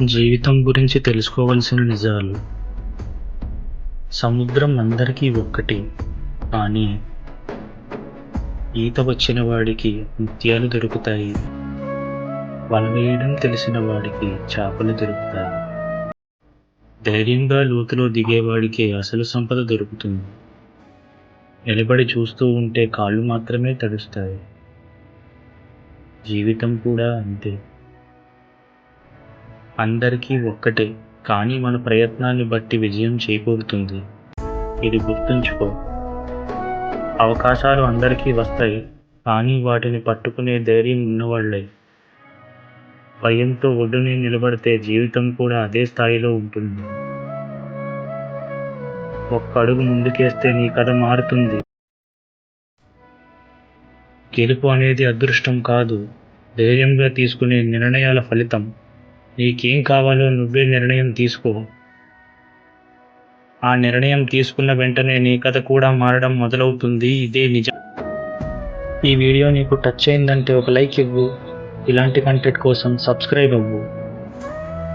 జీవితం గురించి తెలుసుకోవలసిన నిజాలు. సముద్రం అందరికీ ఒక్కటి, కానీ ఈత వచ్చిన వాడికి ముత్యాలు దొరుకుతాయి. వల వేయడం తెలిసిన వాడికి చేపలు దొరుకుతాయి. ధైర్యంగా లోతులో దిగేవాడికి అసలు సంపద దొరుకుతుంది. నిలబడి చూస్తూ ఉంటే కాళ్ళు మాత్రమే తడుస్తాయి. జీవితం కూడా అంతే. అందరికీ ఒక్కటే, కానీ మన ప్రయత్నాన్ని బట్టి విజయం చేకూరుతుంది. ఇది గుర్తుంచుకో. అవకాశాలు అందరికీ వస్తాయి, కానీ వాటిని పట్టుకునే ధైర్యం ఉన్నవాళ్ళే. భయంతో ఒడ్డునే నిలబడితే జీవితం కూడా అదే స్థాయిలో ఉంటుంది. ఒక్క అడుగు ముందుకేస్తే నీ కథ మారుతుంది. గెలుపు అనేది అదృష్టం కాదు, ధైర్యంగా తీసుకునే నిర్ణయాల ఫలితం. నీకేం కావాలో నువ్వే నిర్ణయం తీసుకో. ఆ నిర్ణయం తీసుకున్న వెంటనే నీ కథ కూడా మారడం మొదలవుతుంది. ఇదే నిజం. ఈ వీడియో నీకు టచ్ అయిందంటే ఒక లైక్ ఇవ్వు. ఇలాంటి కంటెంట్ కోసం సబ్స్క్రైబ్ అవ్వు.